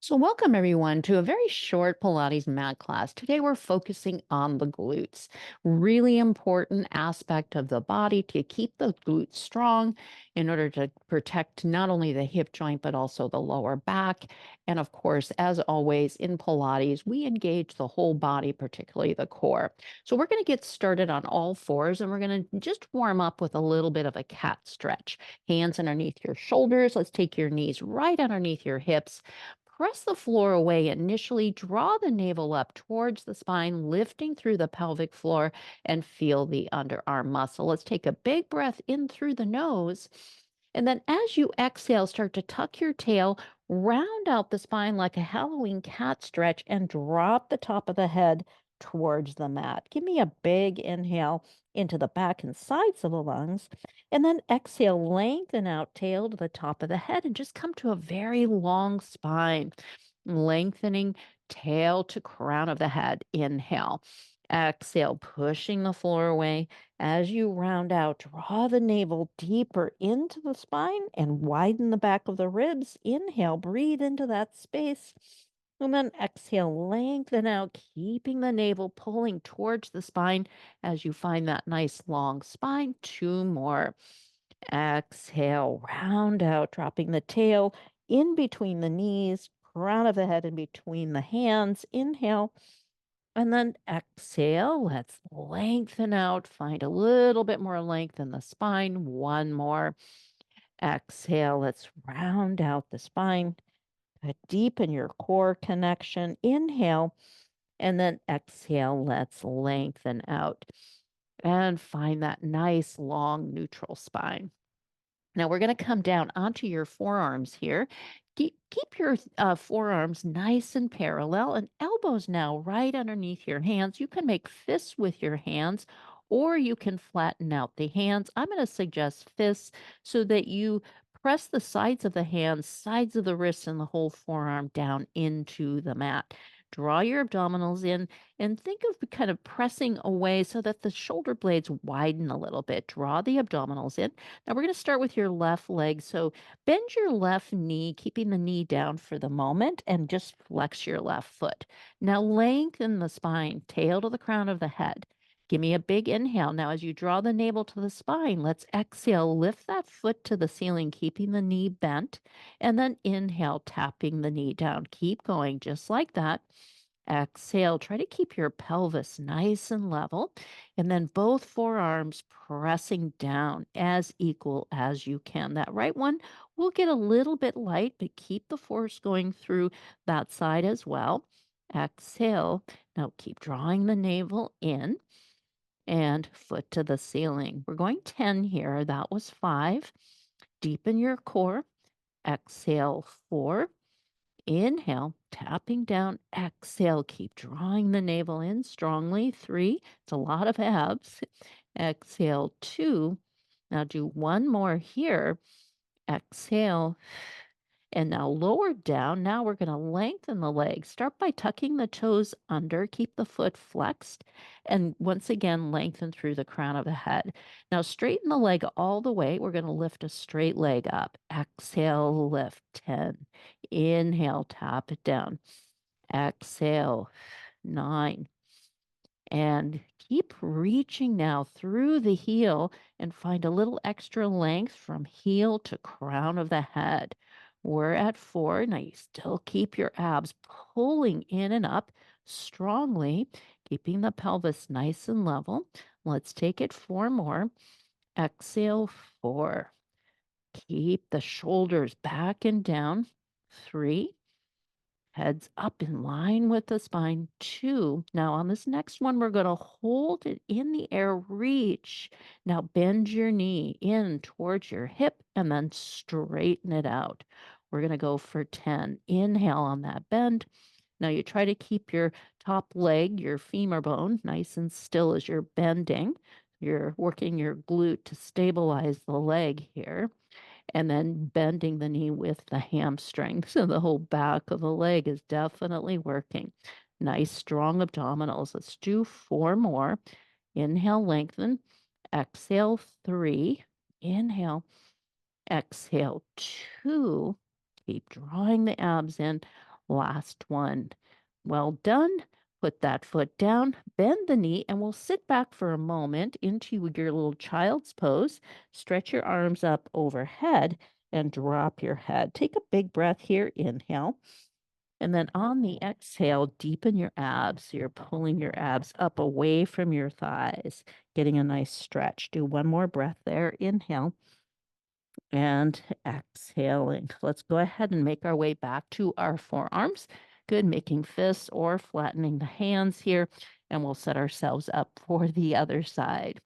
So, welcome everyone to a very short Pilates mat class. Today, we're focusing on the glutes. Really important aspect of the body to keep the glutes strong in order to protect not only the hip joint, but also the lower back. And of course, as always in Pilates, we engage the whole body, particularly the core. So, we're going to get started on all fours and we're going to just warm up with a little bit of a cat stretch. Hands underneath your shoulders. Let's take your knees right underneath your hips. Press the floor away initially, draw the navel up towards the spine, lifting through the pelvic floor, and feel the underarm muscle. Let's take a big breath in through the nose. And then as you exhale, start to tuck your tail, round out the spine like a Halloween cat stretch, and drop the top of the head towards the mat. Give me a big inhale into the back and sides of the lungs. And then exhale, lengthen out tail to the top of the head and just come to a very long spine. Lengthening tail to crown of the head. Inhale. Exhale, pushing the floor away. As you round out, draw the navel deeper into the spine and widen the back of the ribs. Inhale, breathe into that space. And then exhale, lengthen out, keeping the navel pulling towards the spine as you find that nice long spine. Two more. Exhale, round out, dropping the tail in between the knees, crown of the head in between the hands. Inhale. And then exhale. Let's lengthen out. Find a little bit more length in the spine. One more. Exhale. Let's round out the spine. Deepen your core connection. Inhale. And then exhale. Let's lengthen out and find that nice long neutral spine. Now we're going to come down onto your forearms here. Keep your forearms nice and parallel and elbows now right underneath your hands. You can make fists with your hands or you can flatten out the hands. I'm going to suggest fists so that you press the sides of the hands, sides of the wrists, and the whole forearm down into the mat. Draw your abdominals in and think of kind of pressing away so that the shoulder blades widen a little bit. Draw the abdominals in. Now we're going to start with your left leg. So bend your left knee, keeping the knee down for the moment, and just flex your left foot. Now lengthen the spine, tail to the crown of the head. Give me a big inhale. Now, as you draw the navel to the spine, let's exhale. Lift that foot to the ceiling, keeping the knee bent. And then inhale, tapping the knee down. Keep going just like that. Exhale, try to keep your pelvis nice and level, and then both forearms pressing down as equal as you can. That right one will get a little bit light, but keep the force going through that side as well. Exhale. Now keep drawing the navel in and foot to the ceiling. We're going 10 here. That was 5. Deepen your core. Exhale, 4. Inhale, tapping down. Exhale, keep drawing the navel in strongly. 3, it's a lot of abs. Exhale, 2. Now do one more here. Exhale. And now lower down. Now we're going to lengthen the legs. Start by tucking the toes under. Keep the foot flexed. And once again, lengthen through the crown of the head. Now straighten the leg all the way. We're going to lift a straight leg up. Exhale, lift 10. Inhale, tap it down. Exhale, 9. And keep reaching now through the heel and find a little extra length from heel to crown of the head. We're at 4. Now you still keep your abs pulling in and up strongly, keeping the pelvis nice and level. Let's take it 4 more. Exhale, 4. Keep the shoulders back and down. 3. Heads up in line with the spine. 2. Now, on this next one, we're going to hold it in the air, reach. Now, bend your knee in towards your hip and then straighten it out. We're going to go for 10. Inhale on that bend. Now, you try to keep your top leg, your femur bone, nice and still as you're bending. You're working your glute to stabilize the leg here and then bending the knee with the hamstring. So the whole back of the leg is definitely working. Nice, strong abdominals. Let's do 4 more. Inhale, lengthen. Exhale, 3. Inhale. Exhale, 2. Keep drawing the abs in. Last one. Well done. Put that foot down, bend the knee, and we'll sit back for a moment into your little child's pose. Stretch your arms up overhead and drop your head. Take a big breath here. Inhale. And then on the exhale, deepen your abs. So you're pulling your abs up away from your thighs, getting a nice stretch. Do one more breath there. Inhale and exhaling. Let's go ahead and make our way back to our forearms. Good, making fists or flattening the hands here, and we'll set ourselves up for the other side.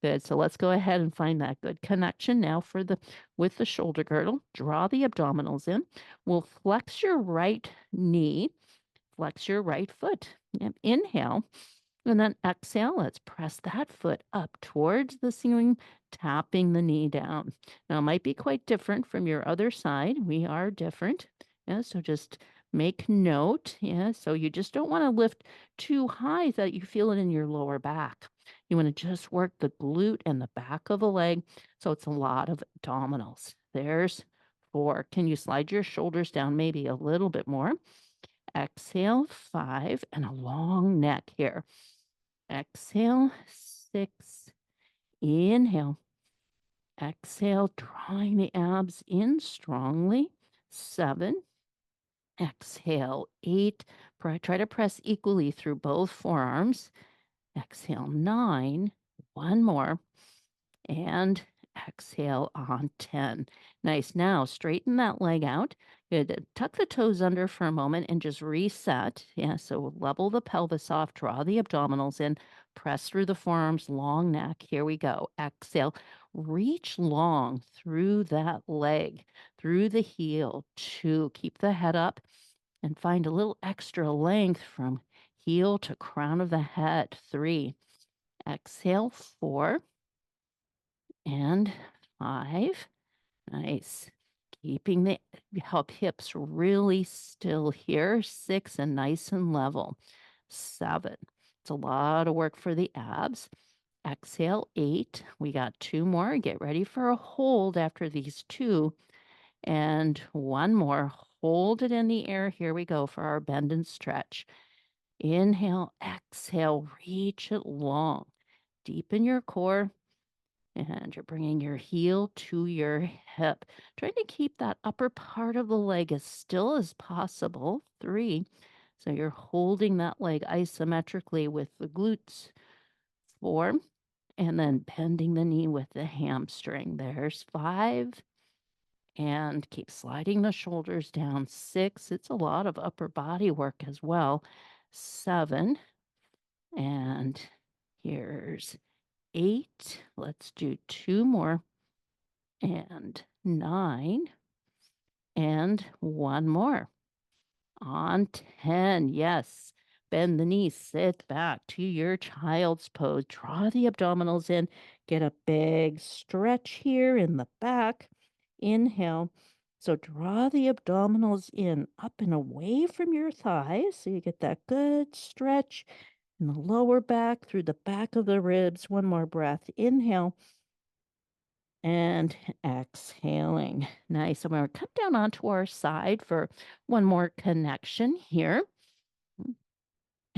Good. So let's go ahead and find that good connection now for the with the shoulder girdle. Draw the abdominals in. We'll flex your right knee, flex your right foot. Yep. Inhale. And then exhale, let's press that foot up towards the ceiling, tapping the knee down. Now, it might be quite different from your other side. We are different. Yeah, so just make note. Yeah, so you just don't want to lift too high that you feel it in your lower back. You want to just work the glute and the back of the leg. So it's a lot of abdominals. There's 4. Can you slide your shoulders down maybe a little bit more? Exhale, 5, and a long neck here. Exhale, 6. Inhale. Exhale, drawing the abs in strongly. 7. Exhale, 8. Try to press equally through both forearms. Exhale, 9. One more. And exhale on 10. Nice. Now straighten that leg out. Good. Tuck the toes under for a moment and just reset. Yeah. So level the pelvis off, draw the abdominals in, press through the forearms, long neck. Here we go. Exhale. Reach long through that leg, through the heel. 2. Keep the head up and find a little extra length from heel to crown of the head. 3. Exhale. 4. And 5. Nice. Keeping the hips really still here. 6 and nice and level. 7. It's a lot of work for the abs. Exhale. 8. We got 2 more. Get ready for a hold after these 2. And 1 more. Hold it in the air. Here we go for our bend and stretch. Inhale. Exhale. Reach it long. Deepen your core. And you're bringing your heel to your hip, trying to keep that upper part of the leg as still as possible. 3. So you're holding that leg isometrically with the glutes. 4. And then bending the knee with the hamstring. There's 5. And keep sliding the shoulders down. 6. It's a lot of upper body work as well. 7. And here's 8. Let's do 2 more. And 9. And 1 more. On 10. Yes. Bend the knees, sit back to your child's pose. Draw the abdominals in. Get a big stretch here in the back. Inhale. So draw the abdominals in up and away from your thighs. So you get that good stretch in the lower back through the back of the ribs. One more breath. Inhale. And exhaling. Nice. I'm going to come down onto our side for one more connection here.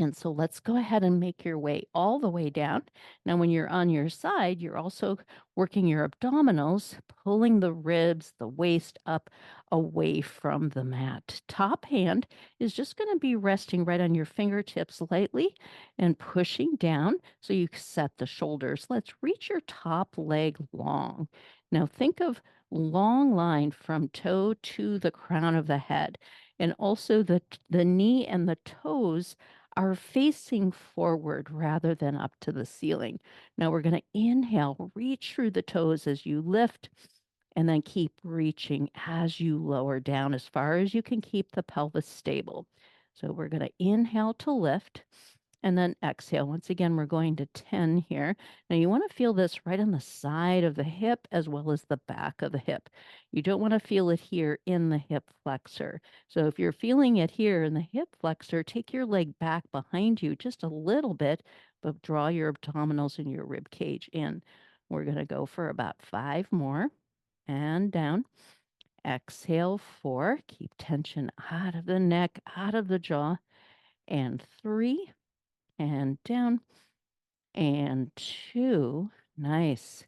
And so let's go ahead and make your way all the way down. Now, when you're on your side, you're also working your abdominals, pulling the ribs, the waist up away from the mat. Top hand is just going to be resting right on your fingertips lightly and pushing down so you set the shoulders. Let's reach your top leg long. Now, think of long line from toe to the crown of the head. And also the knee and the toes are facing forward rather than up to the ceiling. Now we're going to inhale, reach through the toes as you lift, and then keep reaching as you lower down as far as you can keep the pelvis stable. So we're going to inhale to lift. And then exhale. Once again, we're going to 10 here. Now you want to feel this right on the side of the hip as well as the back of the hip. You don't want to feel it here in the hip flexor. So if you're feeling it here in the hip flexor, take your leg back behind you just a little bit, but draw your abdominals and your rib cage in. We're going to go for about 5 more and down. Exhale, 4. Keep tension out of the neck, out of the jaw. And 3. And down. And 2. Nice.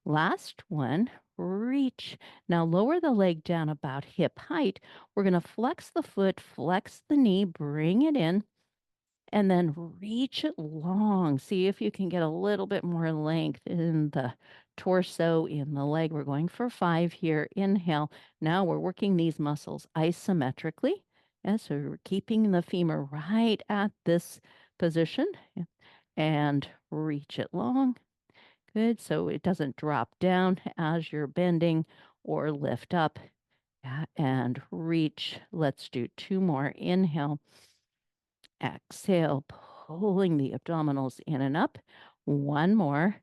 Last one. Reach. Now lower the leg down about hip height. We're going to flex the foot, flex the knee, bring it in, and then reach it long. See if you can get a little bit more length in the torso, in the leg. We're going for 5 here. Inhale. Now we're working these muscles isometrically. And so we're keeping the femur right at this position and reach it long. Good. So it doesn't drop down as you're bending or lift up. And reach. Let's do 2 more. Inhale. Exhale, pulling the abdominals in and up. 1 more.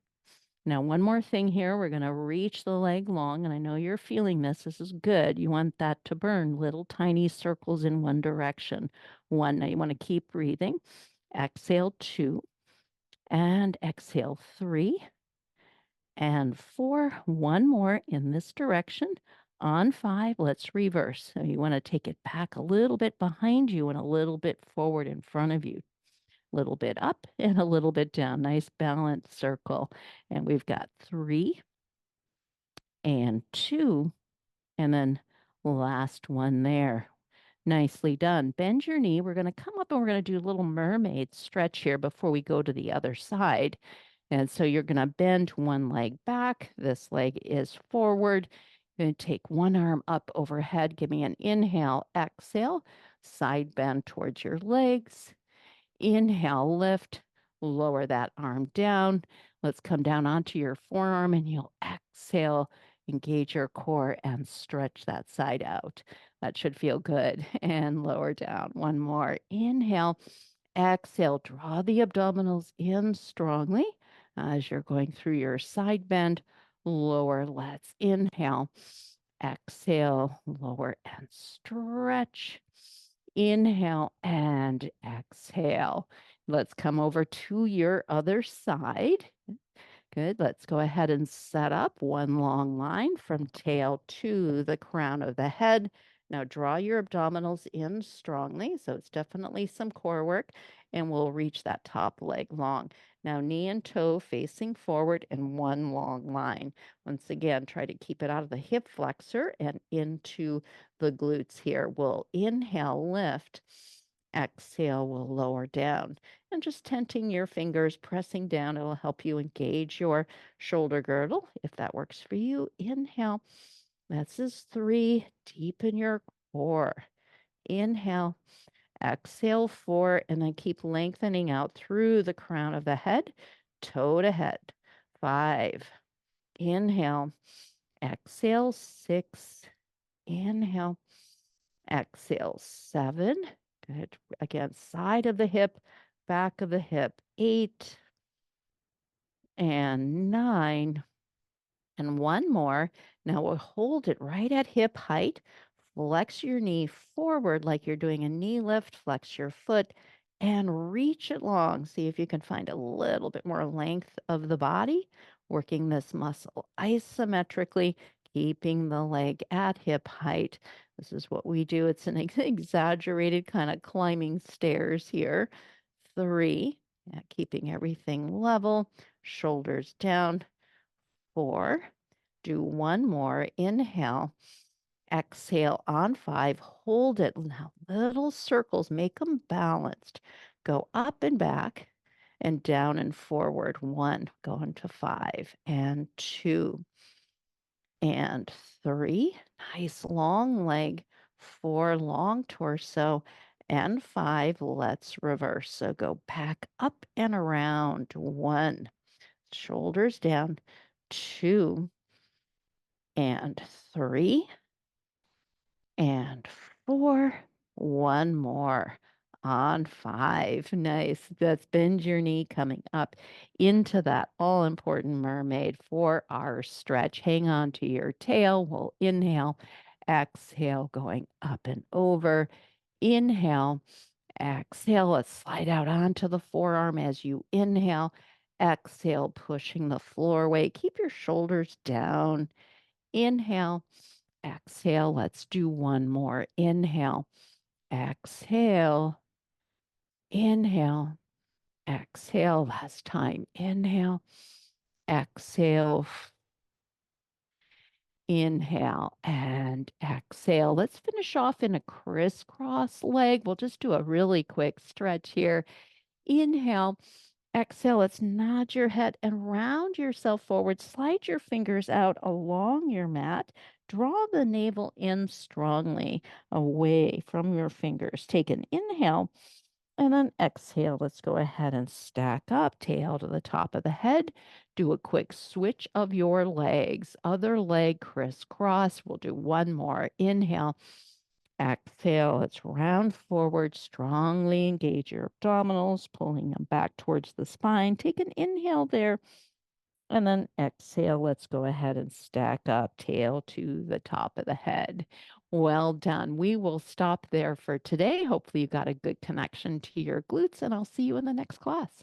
Now, one more thing here. We're going to reach the leg long, and I know you're feeling this. This is good. You want that to burn little tiny circles in one direction. 1. Now, you want to keep breathing. Exhale, 2. And exhale, 3. And 4. 1 more in this direction. On 5, let's reverse. So you want to take it back a little bit behind you and a little bit forward in front of you. Little bit up and a little bit down. Nice balanced circle. And we've got 3 and 2. And then last one there. Nicely done. Bend your knee. We're going to come up and we're going to do a little mermaid stretch here before we go to the other side. And so you're going to bend one leg back. This leg is forward. You're going to take one arm up overhead. Give me an inhale, exhale, side bend towards your legs. Inhale, lift, lower that arm down. Let's come down onto your forearm and you'll exhale, engage your core and stretch that side out. That should feel good. And lower down. One more. Inhale, exhale, draw the abdominals in strongly as you're going through your side bend. Lower, let's inhale, exhale, lower and stretch. Inhale and exhale. Let's come over to your other side. Good. Let's go ahead and set up one long line from tail to the crown of the head. Now draw your abdominals in strongly. So it's definitely some core work, and we'll reach that top leg long. Now knee and toe facing forward in one long line. Once again, try to keep it out of the hip flexor and into the glutes here. We'll inhale, lift. Exhale, we'll lower down. And just tenting your fingers, pressing down, it'll help you engage your shoulder girdle if that works for you. Inhale. This is 3. Deepen your core. Inhale. Exhale, 4. And then keep lengthening out through the crown of the head, toe to head. 5. Inhale. Exhale, 6. Inhale. Exhale, 7. Good. Again, side of the hip, back of the hip. 8 and 9. And one more. Now we'll hold it right at hip height. Flex your knee forward like you're doing a knee lift. Flex your foot and reach it long. See if you can find a little bit more length of the body. Working this muscle isometrically, keeping the leg at hip height. This is what we do. It's an exaggerated kind of climbing stairs here. 3, keeping everything level, shoulders down. 4, do one more. Inhale, exhale on 5, hold it. Now, little circles, make them balanced. Go up and back and down and forward. 1, going to 5 and 2 and 3. Nice long leg. 4, long torso. And 5, let's reverse. So go back up and around. 1, shoulders down. 2 and 3 and 4. One more on 5. Nice. Let's bend your knee coming up into that all important mermaid for our stretch. Hang on to your tail. We'll inhale, exhale, going up and over. Inhale, exhale. Let's slide out onto the forearm as you inhale. Exhale, pushing the floor away. Keep your shoulders down. Inhale, Exhale. Let's do one more. Inhale. Exhale. Inhale. Exhale. Last time. Inhale. Exhale. Inhale and exhale. Let's finish off in a crisscross leg. We'll just do a really quick stretch here. Inhale, exhale. Let's nod your head and round yourself forward. Slide your fingers out along your mat. Draw the navel in strongly away from your fingers. Take an inhale and then exhale. Let's go ahead and stack up, tail to the top of the head. Do a quick switch of your legs. Other leg crisscross. We'll do one more. Inhale, exhale. Let's round forward, strongly engage your abdominals, pulling them back towards the spine. Take an inhale there. And then exhale, let's go ahead and stack up, tail to the top of the head. Well done. We will stop there for today. Hopefully, you got a good connection to your glutes, and I'll see you in the next class.